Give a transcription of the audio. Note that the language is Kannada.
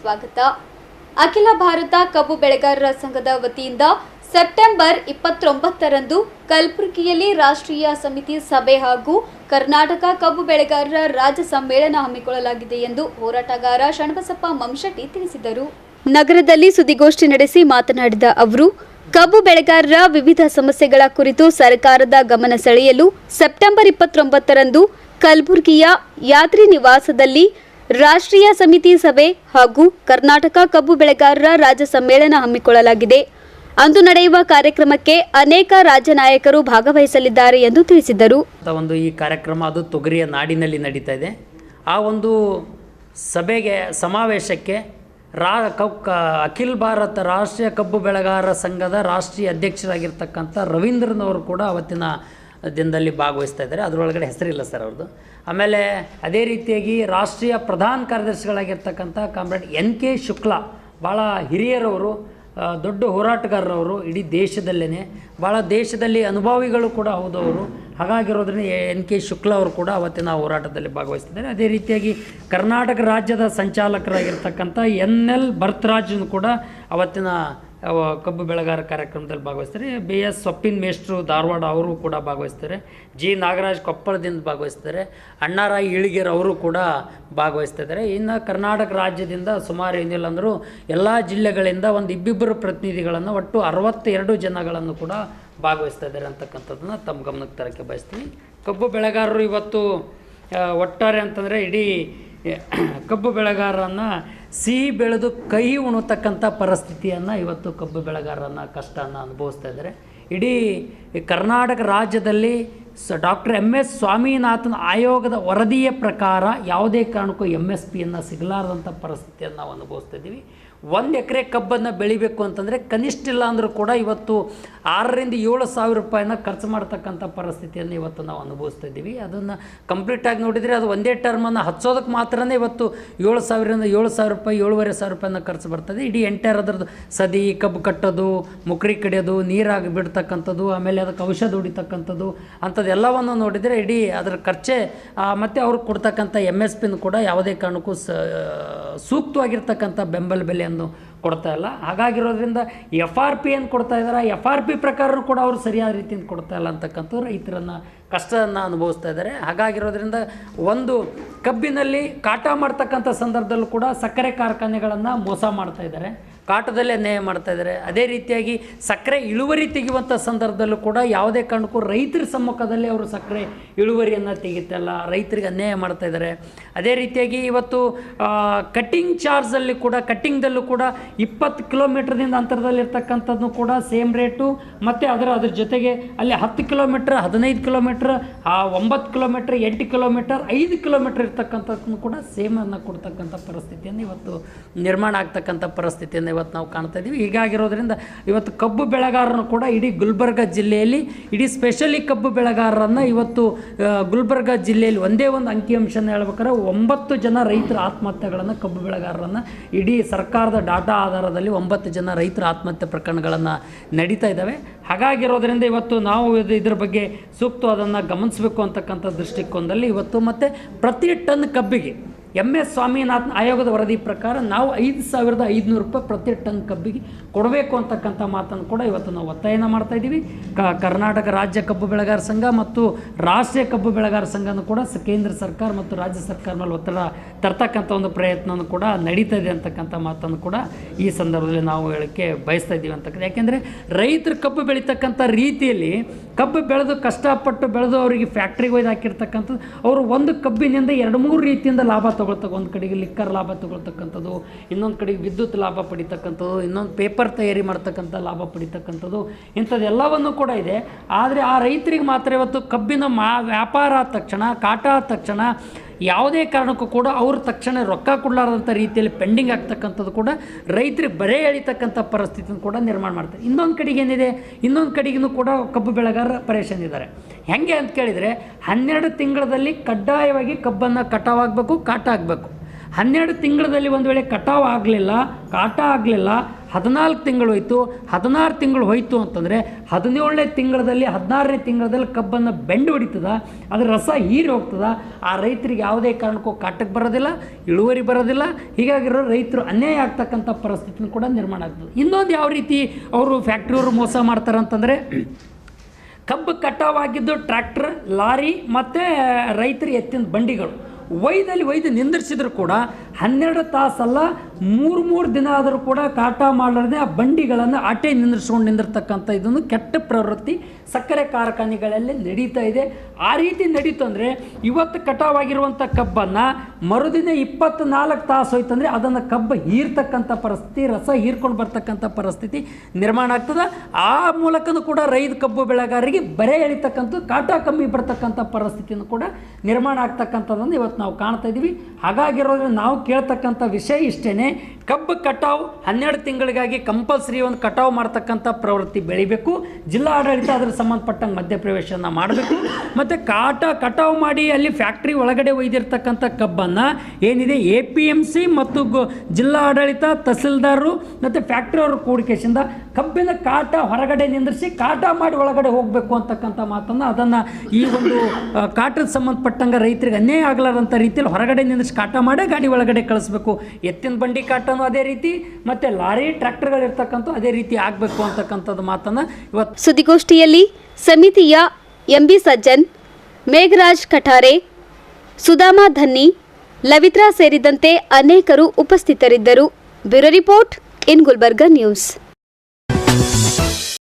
ಸ್ವಾಗತ. ಅಖಿಲ ಭಾರತ ಕಬ್ಬು ಬೆಳೆಗಾರರ ಸಂಘದ ವತಿಯಿಂದ ಸೆಪ್ಟೆಂಬರ್ 29ರಂದು ಕಲಬುರಗಿಯಲ್ಲಿ ರಾಷ್ಟ್ರೀಯ ಸಮಿತಿ ಸಭೆ ಹಾಗೂ ಕರ್ನಾಟಕ ಕಬ್ಬು ಬೆಳೆಗಾರರ ರಾಜ್ಯ ಸಮ್ಮೇಳನ ಹಮ್ಮಿಕೊಳ್ಳಲಾಗಿದೆ ಎಂದು ಹೋರಾಟಗಾರ ಶಣಬಸಪ್ಪ ಮಮಶೆಟ್ಟಿ ತಿಳಿಸಿದರು. ನಗರದಲ್ಲಿ ಸುದ್ದಿಗೋಷ್ಠಿ ನಡೆಸಿ ಮಾತನಾಡಿದ ಅವರು, ಕಬ್ಬು ಬೆಳೆಗಾರರ ವಿವಿಧ ಸಮಸ್ಯೆಗಳ ಕುರಿತು ಸರ್ಕಾರದ ಗಮನ ಸೆಳೆಯಲು ಸೆಪ್ಟೆಂಬರ್ 29ರಂದು ಕಲಬುರಗಿಯ ಯಾತ್ರಿ ನಿವಾಸದಲ್ಲಿ ರಾಷ್ಟ್ರೀಯ ಸಮಿತಿ ಸಭೆ ಹಾಗೂ ಕರ್ನಾಟಕ ಕಬ್ಬು ಬೆಳೆಗಾರರ ರಾಜ್ಯ ಸಮ್ಮೇಳನ ಹಮ್ಮಿಕೊಳ್ಳಲಾಗಿದೆ. ಅಂದು ನಡೆಯುವ ಕಾರ್ಯಕ್ರಮಕ್ಕೆ ಅನೇಕ ರಾಜ್ಯ ನಾಯಕರು ಭಾಗವಹಿಸಲಿದ್ದಾರೆ ಎಂದು ತಿಳಿಸಿದರು. ಈ ಕಾರ್ಯಕ್ರಮ ಅದು ತೊಗರಿಯ ನಾಡಿನಲ್ಲಿ ನಡೀತಾ ಇದೆ. ಆ ಒಂದು ಸಭೆಗೆ ಸಮಾವೇಶಕ್ಕೆ ಅಖಿಲ ಭಾರತ ರಾಷ್ಟ್ರೀಯ ಕಬ್ಬು ಬೆಳೆಗಾರರ ಸಂಘದ ರಾಷ್ಟ್ರೀಯ ಅಧ್ಯಕ್ಷರಾಗಿರ್ತಕ್ಕಂಥ ರವೀಂದ್ರನವರು ಕೂಡ ಅವತ್ತಿನ ದಿನದಲ್ಲಿ ಭಾಗವಹಿಸ್ತಾ ಇದ್ದಾರೆ. ಅದರೊಳಗಡೆ ಹೆಸರಿಲ್ಲ ಸರ್ ಅವ್ರದ್ದು. ಆಮೇಲೆ ಅದೇ ರೀತಿಯಾಗಿ ರಾಷ್ಟ್ರೀಯ ಪ್ರಧಾನ ಕಾರ್ಯದರ್ಶಿಗಳಾಗಿರ್ತಕ್ಕಂಥ ಕಾಮ್ರೇಡ್ NK ಶುಕ್ಲಾ, ಭಾಳ ಹಿರಿಯರವರು, ದೊಡ್ಡ ಹೋರಾಟಗಾರರವರು, ಇಡೀ ದೇಶದಲ್ಲೇ ಭಾಳ ದೇಶದಲ್ಲಿ ಅನುಭವಿಗಳು ಕೂಡ ಹೌದವರು. ಹಾಗಾಗಿರೋದ್ರಿಂದ NK ಶುಕ್ಲಾ ಅವರು ಕೂಡ ಅವತ್ತಿನ ಹೋರಾಟದಲ್ಲಿ ಭಾಗವಹಿಸ್ತಿದ್ದಾರೆ. ಅದೇ ರೀತಿಯಾಗಿ ಕರ್ನಾಟಕ ರಾಜ್ಯದ ಸಂಚಾಲಕರಾಗಿರ್ತಕ್ಕಂಥ NL ಭರತ್ರಾಜನ್ ಕೂಡ ಅವತ್ತಿನ ಕಬ್ಬು ಬೆಳೆಗಾರ ಕಾರ್ಯಕ್ರಮದಲ್ಲಿ ಭಾಗವಹಿಸ್ತಾರೆ. BS ಸೊಪ್ಪಿನ ಮೇಷ್ಟ್ರು ಧಾರವಾಡ ಅವರು ಕೂಡ ಭಾಗವಹಿಸ್ತಾರೆ. G ನಾಗರಾಜ್ ಕೊಪ್ಪಳದಿಂದ ಭಾಗವಹಿಸ್ತಾರೆ. ಅಣ್ಣಾರಾಯ್ ಇಳಿಗೆರ್ ಅವರು ಕೂಡ ಭಾಗವಹಿಸ್ತಾ ಇದ್ದಾರೆ. ಇನ್ನು ಕರ್ನಾಟಕ ರಾಜ್ಯದಿಂದ ಸುಮಾರು ಏನಿಲ್ಲ ಅಂದರೂ ಎಲ್ಲ ಜಿಲ್ಲೆಗಳಿಂದ ಒಂದು ಇಬ್ಬಿಬ್ಬರು ಪ್ರತಿನಿಧಿಗಳನ್ನು, ಒಟ್ಟು 62 ಜನಗಳನ್ನು ಕೂಡ ಭಾಗವಹಿಸ್ತಾ ಇದ್ದಾರೆ ಅಂತಕ್ಕಂಥದ್ದನ್ನು ತಮ್ಮ ಗಮನಕ್ಕೆ ತರಕ್ಕೆ ಬಯಸ್ತೀನಿ. ಕಬ್ಬು ಬೆಳೆಗಾರರು ಇವತ್ತು ಒಟ್ಟಾರೆ ಅಂತಂದರೆ ಇಡೀ ಕಬ್ಬು ಬೆಳೆಗಾರರನ್ನು ಸಿಹಿ ಬೆಳೆದು ಕಹಿ ಉಣತಕ್ಕಂಥ ಪರಿಸ್ಥಿತಿಯನ್ನು ಇವತ್ತು ಕಬ್ಬು ಬೆಳೆಗಾರರನ್ನು ಕಷ್ಟವನ್ನು ಅನುಭವಿಸ್ತಾ ಇದ್ದಾರೆ. ಇಡೀ ಕರ್ನಾಟಕ ರಾಜ್ಯದಲ್ಲಿ ಡಾಕ್ಟರ್ MS ಸ್ವಾಮಿನಾಥನ್ ಆಯೋಗದ ವರದಿಯ ಪ್ರಕಾರ ಯಾವುದೇ ಕಾರಣಕ್ಕೂ MSPಯನ್ನು ಸಿಗಲಾರದಂಥ ಪರಿಸ್ಥಿತಿಯನ್ನು ನಾವು ಅನುಭವಿಸ್ತಾ ಇದ್ದೀವಿ. 1 ಎಕರೆ ಕಬ್ಬನ್ನು ಬೆಳಿಬೇಕು ಅಂತಂದರೆ ಕನಿಷ್ಠ ಇಲ್ಲ ಅಂದರೂ ಕೂಡ ಇವತ್ತು 6,000 to 7,000 ರೂಪಾಯಿನ ಖರ್ಚು ಮಾಡ್ತಕ್ಕಂಥ ಪರಿಸ್ಥಿತಿಯನ್ನು ಇವತ್ತು ನಾವು ಅನುಭವಿಸ್ತಾ ಇದ್ದೀವಿ. ಅದನ್ನು ಕಂಪ್ಲೀಟಾಗಿ ನೋಡಿದರೆ ಅದು ಒಂದೇ ಟರ್ಮನ್ನು ಹಚ್ಚೋದಕ್ಕೆ ಮಾತ್ರನೇ ಇವತ್ತು 7,000 to 7,000 ರೂಪಾಯಿ, 7,500 ರೂಪಾಯಿನ ಖರ್ಚು ಬರ್ತದೆ. ಇಡೀ ಎಂಟೈರ್ ಅದರದ್ದು ಸದಿ, ಕಬ್ಬು ಕಟ್ಟೋದು, ಮುಕ್ರಿ ಕಡಿಯೋದು, ನೀರಾಗಿ ಬಿಡ್ತಕ್ಕಂಥದ್ದು, ಆಮೇಲೆ ಅದಕ್ಕೆ ಔಷಧ ಹೊಡಿತಕ್ಕಂಥದ್ದು ಅಂಥದ್ದೆಲ್ಲವನ್ನು ನೋಡಿದರೆ ಇಡೀ ಅದರ ಖರ್ಚೆ ಮತ್ತು ಅವ್ರಿಗೆ ಕೊಡ್ತಕ್ಕಂಥ MSPನ ಕೂಡ ಯಾವುದೇ ಕಾರಣಕ್ಕೂ ಸೂಕ್ತವಾಗಿರ್ತಕ್ಕಂಥ ಬೆಂಬಲ ಬೆಲೆಯನ್ನು ಕೊಡ್ತಾ ಇಲ್ಲ. ಹಾಗಾಗಿರೋದ್ರಿಂದ FRP ಏನು ಕೊಡ್ತಾ ಇದ್ದಾರೆ, FRP ಪ್ರಕಾರ ಕೂಡ ಅವರು ಸರಿಯಾದ ರೀತಿಯಿಂದ ಕೊಡ್ತಾ ಇಲ್ಲ ಅಂತಕ್ಕಂಥ ರೈತರನ್ನು ಕಷ್ಟವನ್ನು ಅನುಭವಿಸ್ತಾ ಇದ್ದಾರೆ. ಹಾಗಾಗಿರೋದ್ರಿಂದ ಒಂದು ಕಬ್ಬಿನಲ್ಲಿ ಕಾಟ ಮಾಡ್ತಕ್ಕಂಥ ಸಂದರ್ಭದಲ್ಲೂ ಕೂಡ ಸಕ್ಕರೆ ಕಾರ್ಖಾನೆಗಳನ್ನು ಮೋಸ ಮಾಡ್ತಾ ಇದ್ದಾರೆ, ಕಾಟದಲ್ಲೇ ಅನ್ಯಾಯ ಮಾಡ್ತಾ ಇದ್ದಾರೆ. ಅದೇ ರೀತಿಯಾಗಿ ಸಕ್ಕರೆ ಇಳುವರಿ ತೆಗೆಯುವಂಥ ಸಂದರ್ಭದಲ್ಲೂ ಕೂಡ ಯಾವುದೇ ಕಾರಣಕ್ಕೂ ರೈತರ ಸಮ್ಮುಖದಲ್ಲಿ ಅವರು ಸಕ್ಕರೆ ಇಳುವರಿಯನ್ನು ತೆಗಿತಲ್ಲ, ರೈತರಿಗೆ ಅನ್ಯಾಯ ಮಾಡ್ತಾ ಇದ್ದಾರೆ. ಅದೇ ರೀತಿಯಾಗಿ ಇವತ್ತು ಕಟ್ಟಿಂಗ್ ಚಾರ್ಜಲ್ಲಿ ಕೂಡ, ಕಟ್ಟಿಂಗ್ದಲ್ಲೂ ಕೂಡ 20 ಕಿಲೋಮೀಟ್ರದಿಂದ ಅಂತರದಲ್ಲಿರ್ತಕ್ಕಂಥದ್ದು ಕೂಡ ಸೇಮ್ ರೇಟು, ಮತ್ತು ಅದ್ರ ಜೊತೆಗೆ ಅಲ್ಲಿ 10 kilometre, 15 kilometre, 9 kilometre, 8 kilometre, 5 kilometre ಇರ್ತಕ್ಕಂಥದ್ದನ್ನು ಕೂಡ ಸೇಮನ್ನು ಕೊಡ್ತಕ್ಕಂಥ ಪರಿಸ್ಥಿತಿಯನ್ನು ಇವತ್ತು ನಿರ್ಮಾಣ ಆಗ್ತಕ್ಕಂಥ ಪರಿಸ್ಥಿತಿಯನ್ನು ಇವತ್ತು ನಾವು ಕಾಣ್ತಾ ಇದ್ದೀವಿ. ಹೀಗಾಗಿರೋದ್ರಿಂದ ಇವತ್ತು ಕಬ್ಬು ಬೆಳೆಗಾರರನ್ನು ಕೂಡ ಇಡೀ ಗುಲ್ಬರ್ಗ ಜಿಲ್ಲೆಯಲ್ಲಿ, ಇಡೀ ಸ್ಪೆಷಲಿ ಕಬ್ಬು ಬೆಳೆಗಾರರನ್ನು ಇವತ್ತು ಗುಲ್ಬರ್ಗ ಜಿಲ್ಲೆಯಲ್ಲಿ ಒಂದೇ ಒಂದು ಅಂಕಿಅಂಶನ ಹೇಳ್ಬೇಕಾದ್ರೆ 9 ಜನ ರೈತರ ಆತ್ಮಹತ್ಯೆಗಳನ್ನು, ಕಬ್ಬು ಬೆಳೆಗಾರರನ್ನು ಇಡೀ ಸರ್ಕಾರದ ಡಾಟಾ ಆಧಾರದಲ್ಲಿ 9 ಜನ ರೈತರ ಆತ್ಮಹತ್ಯೆ ಪ್ರಕರಣಗಳನ್ನು ನಡೀತಾ ಇದ್ದಾವೆ. ಹಾಗಾಗಿರೋದ್ರಿಂದ ಇವತ್ತು ನಾವು ಇದ್ರ ಬಗ್ಗೆ ಸೂಕ್ತವಾದನ್ನು ಗಮನಿಸಬೇಕು ಅಂತಕ್ಕಂಥ ದೃಷ್ಟಿಕೋನದಲ್ಲಿ ಇವತ್ತು ಮತ್ತು ಪ್ರತಿ ಟನ್ ಕಬ್ಬಿಗೆ MS ಸ್ವಾಮಿನಾಥನ್ ಆಯೋಗದ ವರದಿ ಪ್ರಕಾರ ನಾವು 5,500 ರೂಪಾಯಿ ಪ್ರತಿ ಟನ್ ಕಬ್ಬಿಗೆ ಕೊಡಬೇಕು ಅಂತಕ್ಕಂಥ ಮಾತನ್ನು ಕೂಡ ಇವತ್ತು ನಾವು ಒತ್ತಾಯನ ಮಾಡ್ತಾ ಇದ್ದೀವಿ. ಕರ್ನಾಟಕ ರಾಜ್ಯ ಕಬ್ಬು ಬೆಳೆಗಾರ ಸಂಘ ಮತ್ತು ರಾಷ್ಟ್ರೀಯ ಕಬ್ಬು ಬೆಳೆಗಾರ ಸಂಘನೂ ಕೂಡ ಕೇಂದ್ರ ಸರ್ಕಾರ ಮತ್ತು ರಾಜ್ಯ ಸರ್ಕಾರ ಮೇಲೆ ಒತ್ತಡ ತರ್ತಕ್ಕಂಥ ಒಂದು ಪ್ರಯತ್ನವನ್ನು ಕೂಡ ನಡೀತಾ ಇದೆ ಅಂತಕ್ಕಂಥ ಮಾತನ್ನು ಕೂಡ ಈ ಸಂದರ್ಭದಲ್ಲಿ ನಾವು ಹೇಳೋಕ್ಕೆ ಬಯಸ್ತಾ ಇದ್ದೀವಿ ಅಂತಕ್ಕಂಥ. ಯಾಕೆಂದರೆ ರೈತರು ಕಬ್ಬು ಬೆಳೀತಕ್ಕಂಥ ರೀತಿಯಲ್ಲಿ ಕಬ್ಬು ಬೆಳೆದು ಕಷ್ಟಪಟ್ಟು ಬೆಳೆದು ಅವರಿಗೆ ಫ್ಯಾಕ್ಟ್ರಿಗೆ ಒಯ್ದು ಹಾಕಿರ್ತಕ್ಕಂಥದ್ದು, ಅವರು ಒಂದು ಕಬ್ಬಿನಿಂದ 2-3 ರೀತಿಯಿಂದ ಲಾಭ ತಗೊಳ್ತಕ್ಕ, ಒಂದು ಕಡೆಗೆ ಲಿಕ್ಕರ್ ಲಾಭ ತಗೊಳ್ತಕ್ಕಂಥದ್ದು, ಇನ್ನೊಂದು ಕಡೆಗೆ ವಿದ್ಯುತ್ ಲಾಭ ಪಡಿತಕ್ಕಂಥದ್ದು, ಇನ್ನೊಂದು ಪೇಪರ್ ತಯಾರಿ ಮಾಡ್ತಕ್ಕಂಥ ಲಾಭ ಪಡಿತಕ್ಕಂಥದ್ದು, ಇಂಥದ್ದೆಲ್ಲವನ್ನೂ ಕೂಡ ಇದೆ. ಆದರೆ ಆ ರೈತರಿಗೆ ಮಾತ್ರ ಇವತ್ತು ಕಬ್ಬಿನ ವ್ಯಾಪಾರ ಆದ ತಕ್ಷಣ, ಕಾಟ ಆದ ತಕ್ಷಣ ಯಾವುದೇ ಕಾರಣಕ್ಕೂ ಕೂಡ ಅವರು ತಕ್ಷಣ ರೊಕ್ಕ ಕೊಡಲಾರದಂಥ ರೀತಿಯಲ್ಲಿ ಪೆಂಡಿಂಗ್ ಆಗ್ತಕ್ಕಂಥದ್ದು ಕೂಡ ರೈತರಿಗೆ ಬರೆ ಎಳಿತಕ್ಕಂಥ ಪರಿಸ್ಥಿತಿಯನ್ನು ಕೂಡ ನಿರ್ಮಾಣ ಮಾಡ್ತಾರೆ. ಇನ್ನೊಂದು ಕಡೆಗೆ ಏನಿದೆ, ಇನ್ನೊಂದು ಕಡೆಗೂ ಕೂಡ ಕಬ್ಬು ಬೆಳೆಗಾರರ ಪರೇಶಾನ್ ಇದ್ದಾರೆ. ಹೇಗೆ ಅಂತ ಕೇಳಿದರೆ 12 ತಿಂಗಳಲ್ಲಿ ಕಡ್ಡಾಯವಾಗಿ ಕಬ್ಬನ್ನು ಕಟಾವಾಗಬೇಕು, ಕಾಟ ಆಗಬೇಕು. 12 ತಿಂಗಳಲ್ಲಿ ಒಂದು ವೇಳೆ ಕಟಾವು ಆಗಲಿಲ್ಲ, ಕಾಟ ಆಗಲಿಲ್ಲ, 14 ತಿಂಗಳು ಹೋಯ್ತು, 16 ತಿಂಗಳು ಹೋಯ್ತು ಅಂತಂದರೆ 17ನೇ ತಿಂಗಳಲ್ಲಿ 16ನೇ ತಿಂಗಳಲ್ಲಿ ಕಬ್ಬನ್ನು ಬೆಂಡು ಹೊಡಿತದ, ಅದರ ರಸ ಹೀರಿ ಹೋಗ್ತದ. ಆ ರೈತರಿಗೆ ಯಾವುದೇ ಕಾರಣಕ್ಕೂ ಕಾಟಕ್ಕೆ ಬರೋದಿಲ್ಲ, ಇಳುವರಿ ಬರೋದಿಲ್ಲ. ಹೀಗಾಗಿರೋ ರೈತರು ಅನ್ಯಾಯ ಆಗ್ತಕ್ಕಂಥ ಪರಿಸ್ಥಿತಿನೂ ಕೂಡ ನಿರ್ಮಾಣ ಆಗ್ತದೆ. ಇನ್ನೊಂದು ಯಾವ ರೀತಿ ಅವರು ಫ್ಯಾಕ್ಟ್ರಿಯವರು ಮೋಸ ಮಾಡ್ತಾರೆ ಅಂತಂದರೆ, ಕಬ್ಬು ಕಟಾವಾಗಿದ್ದು ಟ್ರ್ಯಾಕ್ಟರ್, ಲಾರಿ ಮತ್ತು ರೈತರು ಎತ್ತಿನ ಬಂಡಿಗಳು ಒಯ್ದು ನಿಂದಿರಿಸಿದ್ರು ಕೂಡ 12 ತಾಸಲ್ಲ 3 ದಿನ ಆದರೂ ಕೂಡ ಕಾಟ ಮಾಡಲಾರದೆ ಆ ಬಂಡಿಗಳನ್ನು ಆಟೆ ನಿಂದಿರ್ತಕ್ಕಂಥ ಇದನ್ನು ಕೆಟ್ಟ ಪ್ರವೃತ್ತಿ ಸಕ್ಕರೆ ಕಾರ್ಖಾನೆಗಳಲ್ಲಿ ನಡೀತಾ ಇದೆ. ಆ ರೀತಿ ನಡೀತು ಅಂದರೆ ಇವತ್ತು ಕಟಾವಾಗಿರುವಂಥ ಕಬ್ಬನ್ನು ಮರುದಿನ 24 ತಾಸು ಹೋಯ್ತಂದರೆ ಅದನ್ನು ಕಬ್ಬು ಹೀರ್ತಕ್ಕಂಥ ಪರಿಸ್ಥಿತಿ, ರಸ ಹೀರ್ಕೊಂಡು ಬರ್ತಕ್ಕಂಥ ಪರಿಸ್ಥಿತಿ ನಿರ್ಮಾಣ ಆಗ್ತದೆ. ಆ ಮೂಲಕನೂ ಕೂಡ ರೈತ ಕಬ್ಬು ಬೆಳೆಗಾರರಿಗೆ ಬರೆ ಎಳಿತಕ್ಕಂಥ ಕಾಟ ಕಮ್ಮಿ ಬರ್ತಕ್ಕಂಥ ಪರಿಸ್ಥಿತಿನೂ ಕೂಡ ನಿರ್ಮಾಣ ಆಗ್ತಕ್ಕಂಥದ್ದನ್ನು ಇವತ್ತು ನಾವು ಕಾಣ್ತಾ ಇದ್ದೀವಿ. ಹಾಗಾಗಿರೋದ್ರಿಂದ ನಾವು ಕೇಳ್ತಕ್ಕಂಥ ವಿಷಯ ಇಷ್ಟೇ, ಕಬ್ಬು ಕಟಾವು 12 ತಿಂಗಳಿಗಾಗಿ ಕಂಪಲ್ಸರಿ ಒಂದು ಕಟಾವು ಮಾಡ್ತಕ್ಕಂಥ ಪ್ರವೃತ್ತಿ ಬೆಳಿಬೇಕು. ಜಿಲ್ಲಾ ಆಡಳಿತ ಅದರ ಸಂಬಂಧಪಟ್ಟಂಗೆ ಮಧ್ಯಪ್ರವೇಶನ ಮಾಡಬೇಕು. ಮತ್ತು ಕಟಾವು ಮಾಡಿ ಅಲ್ಲಿ ಫ್ಯಾಕ್ಟ್ರಿ ಒಳಗಡೆ ಒಯ್ದಿರ್ತಕ್ಕಂಥ ಕಬ್ಬನ್ನು ಏನಿದೆ APMC ಮತ್ತು ಜಿಲ್ಲಾ ಆಡಳಿತ, ತಹಸೀಲ್ದಾರರು ಮತ್ತು ಫ್ಯಾಕ್ಟ್ರಿಯವರು ಕೂಡಿಕೆಯಿಂದ ಕಬ್ಬಿನ ಕಾಟ ಹೊರಗಡೆ ನಿಂದಿರಿಸಿ ಕಾಟ ಮಾಡಿ ಒಳಗಡೆ ಹೋಗಬೇಕು ಅಂತಕ್ಕಂಥ ಮಾತನ್ನು ಅದನ್ನು ಈ ಒಂದು ಕಾಟದ ಸಂಬಂಧಪಟ್ಟಂಗೆ ರೈತರಿಗೆ ಅನ್ಯಾಯ ಆಗಲಾರಂಥ ರೀತಿಯಲ್ಲಿ ಹೊರಗಡೆ ನಿಂದಿರಿಸಿ ಕಾಟ ಮಾಡೇ ಗಾಡಿ ಒಳಗಡೆ ಕಳಿಸ್ಬೇಕು. ಎತ್ತಿನ ಬಂಡಿ ಕಾಟನೂ ಅದೇ ರೀತಿ, ಮತ್ತು ಲಾರಿ ಟ್ರ್ಯಾಕ್ಟರ್ಗಳಿರ್ತಕ್ಕಂಥ ಅದೇ ರೀತಿ ಆಗಬೇಕು ಅಂತಕ್ಕಂಥದ್ದು ಮಾತನ್ನು ಇವತ್ತು ಸುದ್ದಿಗೋಷ್ಠಿಯಲ್ಲಿ ಸಮಿತಿಯ MB ಸಜ್ಜನ್, ಮೇಘರಾಜ್ ಕಠಾರೆ, ಸುಧಾಮಾ ಧನ್ನಿ, ಲವಿತ್ರಾ ಸೇರಿದಂತೆ ಅನೇಕರು ಉಪಸ್ಥಿತರಿದ್ದರು. Bureau report in Gulbarga news.